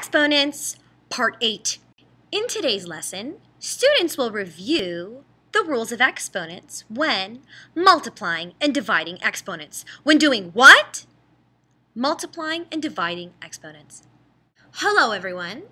Exponents, Part 8. In today's lesson, students will review the rules of exponents when multiplying and dividing exponents. When doing what? Multiplying and dividing exponents. Hello, everyone.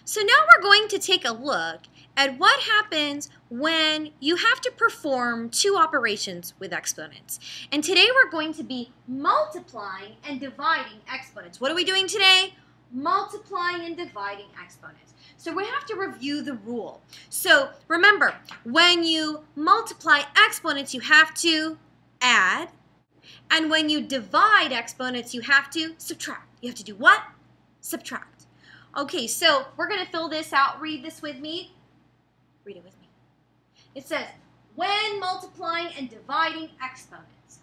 So now we're going to take a look at what happens when you have to perform two operations with exponents. And today we're going to be multiplying and dividing exponents. What are we doing today? Multiplying and dividing exponents. So we have to review the rule. So remember, when you multiply exponents, you have to add. And when you divide exponents, you have to subtract. You have to do what? Subtract. Okay, so we're going to fill this out. Read this with me. Read it with me. It says, when multiplying and dividing exponents,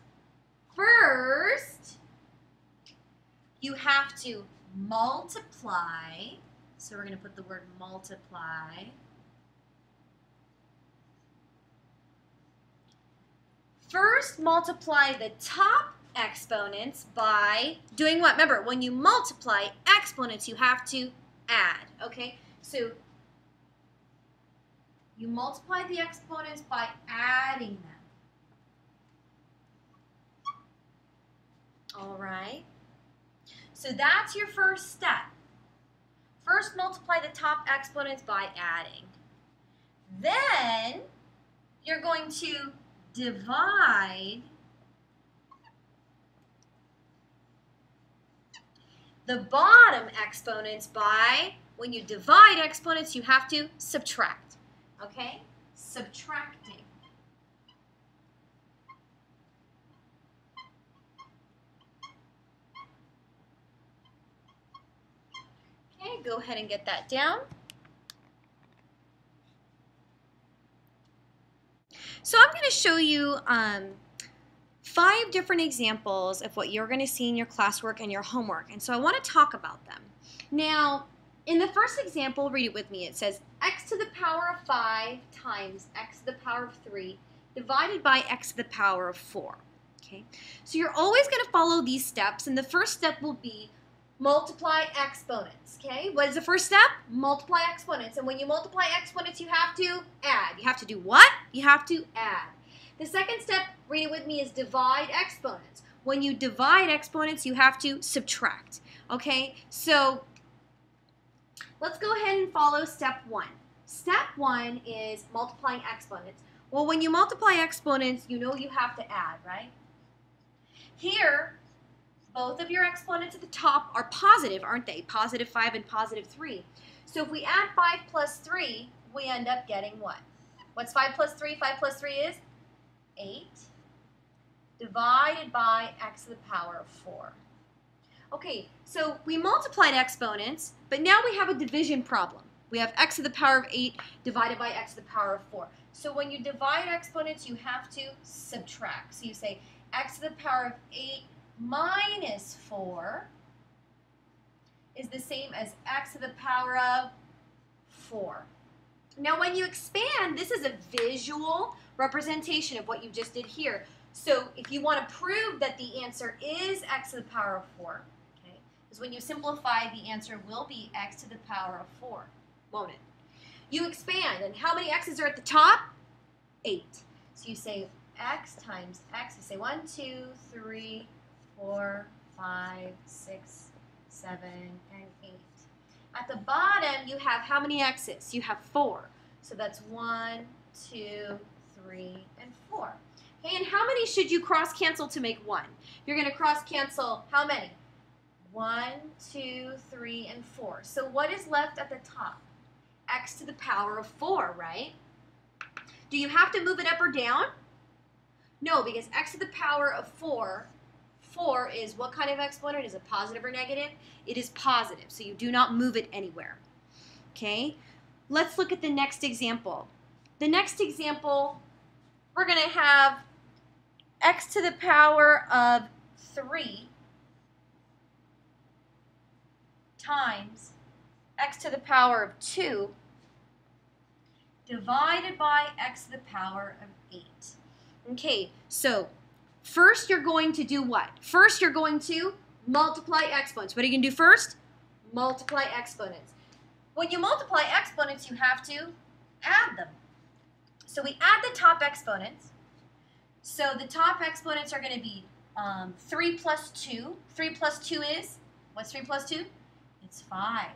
first, you have to multiply. So we're going to put the word multiply. First, multiply the top exponents by doing what? Remember, when you multiply exponents, you have to add, okay? So you multiply the exponents by adding them. All right? So that's your first step. First, multiply the top exponents by adding. Then, you're going to divide the bottom exponents by, when you divide exponents, you have to subtract. Okay? Subtracting. Okay, go ahead and get that down. So I'm going to show you 5 different examples of what you're going to see in your classwork and your homework. And so I want to talk about them. Now, in the first example, read it with me. It says x to the power of 5 times x to the power of 3 divided by x to the power of 4. Okay? So you're always going to follow these steps, and the first step will be multiply exponents. Okay? What is the first step? Multiply exponents. And when you multiply exponents, you have to add. You have to do what? You have to add. The second step, read it with me, is divide exponents. When you divide exponents, you have to subtract. Okay? So let's go ahead and follow step 1. Step 1 is multiplying exponents. Well, when you multiply exponents, you know you have to add, right? Here, both of your exponents at the top are positive, aren't they? Positive 5 and positive 3. So if we add 5 plus 3, we end up getting what? What's 5 plus 3? 5 plus 3 is 8 divided by x to the power of 4. Okay, so we multiplied exponents, but now we have a division problem. We have x to the power of 8 divided by x to the power of 4. So when you divide exponents, you have to subtract. So you say x to the power of 8 minus 4 is the same as x to the power of 4. Now when you expand, this is a visual representation of what you just did here. So if you want to prove that the answer is x to the power of 4, okay, because when you simplify, the answer will be x to the power of 4, won't it? You expand, and how many x's are at the top? 8. So you say x times x. You say 1, 2, 3, 4, 5, 6, 7, and 8. At the bottom, you have how many x's? You have 4. So that's 1, 2, 3, and 4. Okay, and how many should you cross-cancel to make 1? You're going to cross-cancel how many? 1, 2, 3, and 4. So what is left at the top? X to the power of 4, right? Do you have to move it up or down? No, because x to the power of 4 is what kind of exponent? Is it positive or negative? It is positive, so you do not move it anywhere. Okay? Let's look at the next example. The next example, we're going to have x to the power of 3 times x to the power of 2 divided by x to the power of 8. Okay, so first you're going to do what? First you're going to multiply exponents. What are you going to do first? multiply exponents. When you multiply exponents, you have to add them. So we add the top exponents. So the top exponents are going to be 3 plus 2. 3 plus 2 is, what's 3 plus 2? It's 5.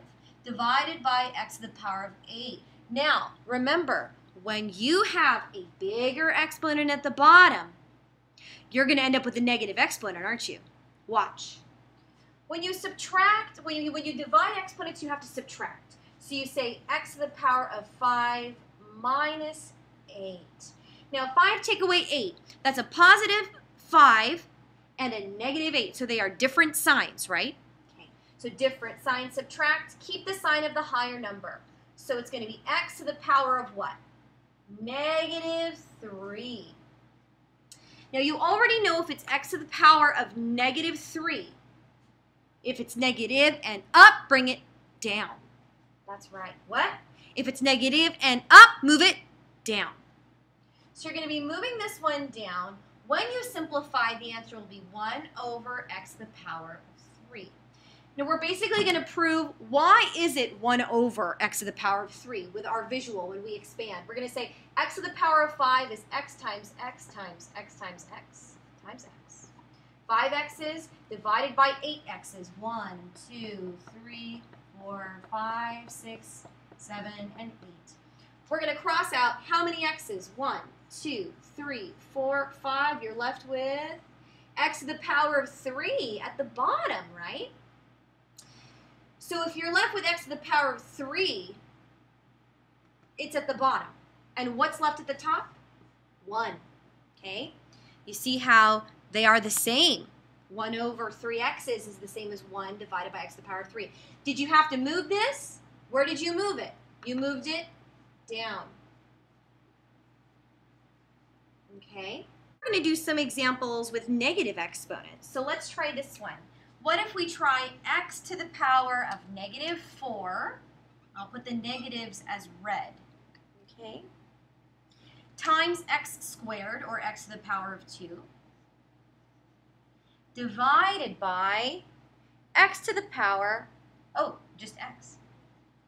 Divided by x to the power of 8. Now, remember, when you have a bigger exponent at the bottom, you're going to end up with a negative exponent, aren't you? Watch. When you subtract, when you divide exponents, you have to subtract. So you say x to the power of 5 minus 8. Now, 5 take away 8. That's a positive 5 and a negative 8. So they are different signs, right? Okay. So different signs subtract. Keep the sign of the higher number. So it's going to be x to the power of what? Negative 3. Now, you already know if it's x to the power of negative 3. If it's negative and up, bring it down. That's right. What? If it's negative and up, move it down. So you're going to be moving this one down. When you simplify, the answer will be 1 over x to the power of 3. Now we're basically going to prove why is it 1 over x to the power of 3 with our visual when we expand. We're going to say x to the power of 5 is x times x times x times x times x. 5 x's divided by 8 x's. 1, 2, 3, 4, 5, 6, 7, and 8. We're going to cross out how many x's? 1, 2, 3, 4, 5. You're left with x to the power of 3 at the bottom, right? So if you're left with x to the power of 3, it's at the bottom. And what's left at the top? 1. Okay? You see how they are the same. 1 over 3x's is the same as 1 divided by x to the power of 3. Did you have to move this? Where did you move it? You moved it down. Okay? We're going to do some examples with negative exponents. So let's try this one. What if we try x to the power of negative 4, I'll put the negatives as red, okay, times x squared, or x to the power of 2, divided by x to the power, oh, just x.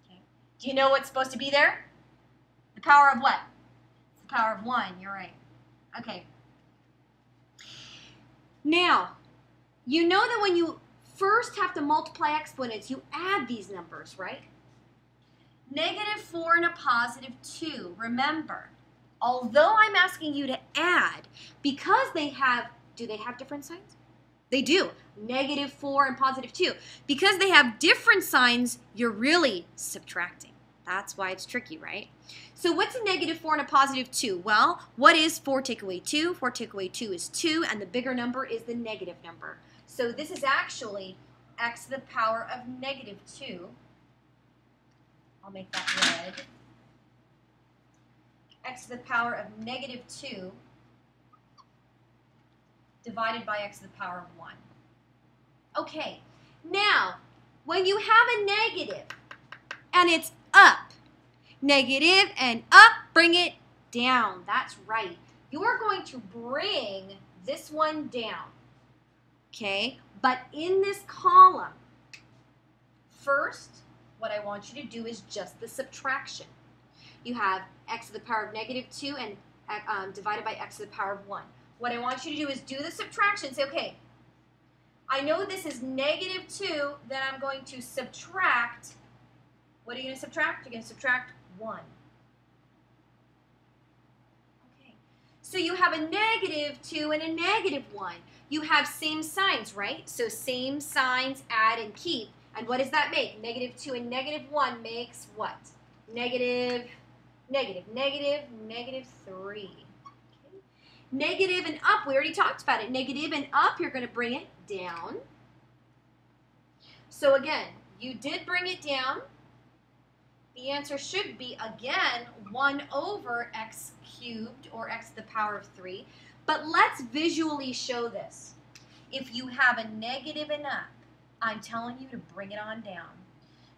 Okay. Do you know what's supposed to be there? The power of what? It's the power of 1, you're right. Okay. Now, you know that when you first have to multiply exponents, you add these numbers, right? Negative 4 and a positive 2. Remember, although I'm asking you to add, because they have, do they have different signs? They do. Negative 4 and positive 2. Because they have different signs, you're really subtracting. That's why it's tricky, right? So what's a negative 4 and a positive 2? Well, what is 4 take away 2? 4 take away 2 is 2, and the bigger number is the negative number. So this is actually x to the power of negative 2. I'll make that red. X to the power of negative 2 divided by x to the power of 1. Okay, now, when you have a negative and it's up, negative and up, bring it down. That's right. You're going to bring this one down. Okay, but in this column, first, what I want you to do is just the subtraction. You have x to the power of negative 2 and divided by x to the power of 1. What I want you to do is do the subtraction. Say, okay, I know this is negative 2, then I'm going to subtract. What are you going to subtract? You're going to subtract 1. Okay, so you have a negative 2 and a negative 1. You have same signs, right? So same signs, add and keep. And what does that make? Negative 2 and negative 1 makes what? Negative, negative, negative, negative 3. Okay. Negative and up, we already talked about it. Negative and up, you're going to bring it down. So again, you did bring it down. The answer should be, again, 1 over x cubed, or x to the power of 3. But let's visually show this. If you have a negative and up, I'm telling you to bring it on down.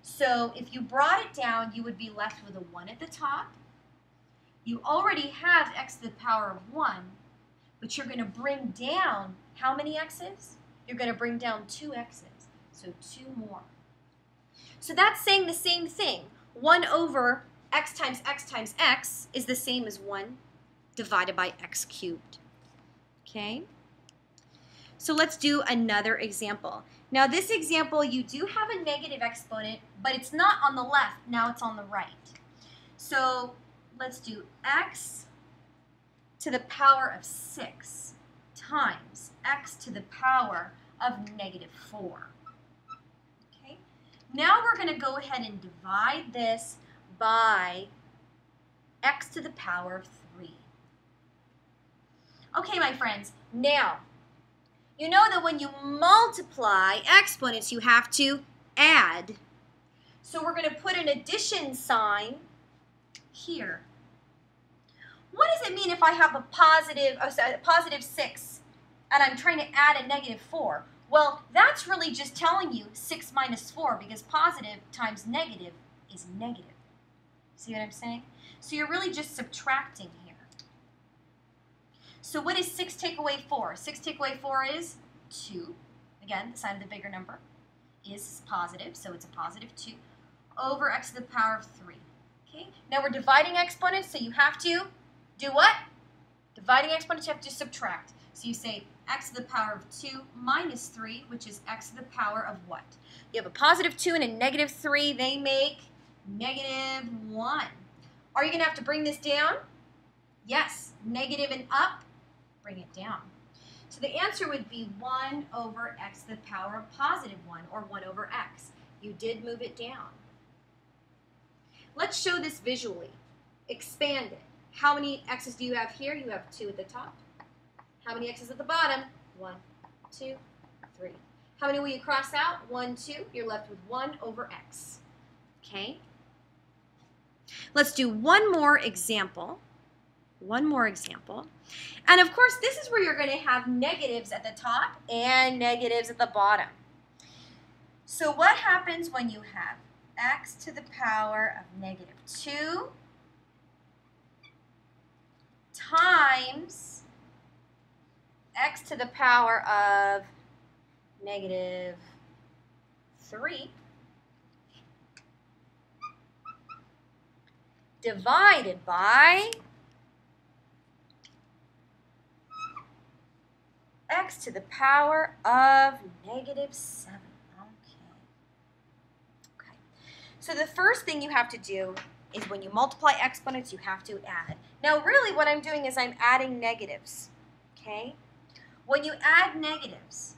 So if you brought it down, you would be left with a 1 at the top. You already have x to the power of 1, but you're going to bring down how many x's? You're going to bring down 2 x's, so 2 more. So that's saying the same thing. 1 over x times x is the same as 1 divided by x cubed. Okay? So let's do another example. Now this example, you do have a negative exponent, but it's not on the left. Now it's on the right. So let's do x to the power of 6 times x to the power of negative 4. Okay? Now we're going to go ahead and divide this by x to the power of 3. Okay, my friends, now, you know that when you multiply exponents, you have to add. So we're going to put an addition sign here. What does it mean if I have a positive 6 and I'm trying to add a negative 4? Well, that's really just telling you 6 minus 4 because positive times negative is negative. See what I'm saying? So you're really just subtracting here. So what is 6 take away 4? 6 take away 4 is 2. Again, the sign of the bigger number is positive, so it's a positive 2 over x to the power of 3. Okay? Now we're dividing exponents, so you have to do what? Dividing exponents, you have to subtract. So you say x to the power of 2 minus 3, which is x to the power of what? You have a positive 2 and a negative 3. They make negative 1. Are you going to have to bring this down? Yes. Negative and up, bring it down. So the answer would be 1 over x to the power of positive 1, or 1 over x. You did move it down. Let's show this visually. Expand it. How many x's do you have here? You have 2 at the top. How many x's at the bottom? 1, 2, 3. How many will you cross out? 1, 2. You're left with 1 over x. Okay? Let's do one more example. One more example. And of course, this is where you're going to have negatives at the top and negatives at the bottom. So what happens when you have x to the power of negative 2 times x to the power of negative 3 divided by x to the power of negative 7. Okay. So the first thing you have to do is when you multiply exponents, you have to add. Now really what I'm doing is I'm adding negatives. Okay? When you add negatives,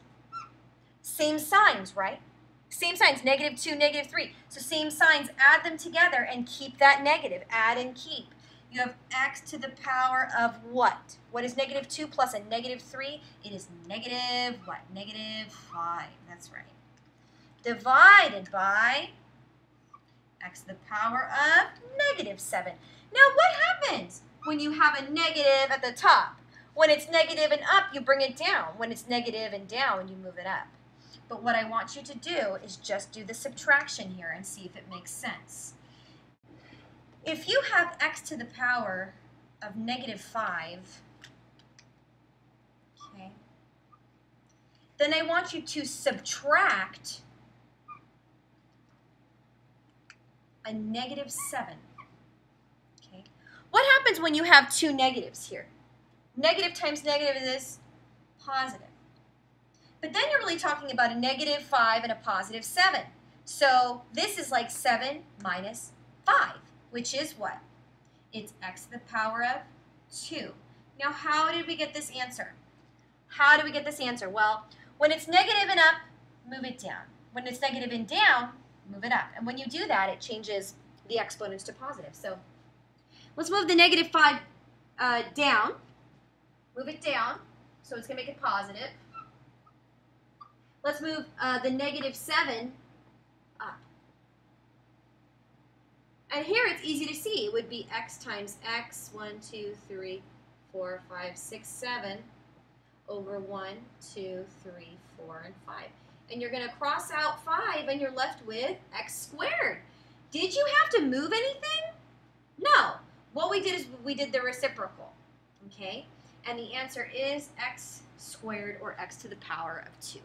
same signs, right? Same signs, negative 2, negative 3. So same signs, add them together and keep that negative. Add and keep. You have x to the power of what? What is negative 2 plus a negative 3? It is negative what? Negative 5. That's right. Divided by x to the power of negative 7. Now what happens when you have a negative at the top? When it's negative and up, you bring it down. When it's negative and down, you move it up. But what I want you to do is just do the subtraction here and see if it makes sense. If you have x to the power of negative 5, okay, then I want you to subtract a negative 7. Okay. What happens when you have two negatives here? Negative times negative is positive. But then you're really talking about a negative 5 and a positive 7. So this is like 7 minus 5, which is what? It's x to the power of 2. Now, how did we get this answer? How do we get this answer? Well, when it's negative and up, move it down. When it's negative and down, move it up. And when you do that, it changes the exponents to positive. So let's move the negative 5 down. Move it down, so it's going to make it positive. Let's move the negative 7 up. And here it's easy to see. It would be x times x, 1, 2, 3, 4, 5, 6, 7, over 1, 2, 3, 4, and 5. And you're going to cross out 5, and you're left with x squared. Did you have to move anything? No. What we did is we did the reciprocal, okay? And the answer is x squared, or x to the power of 2.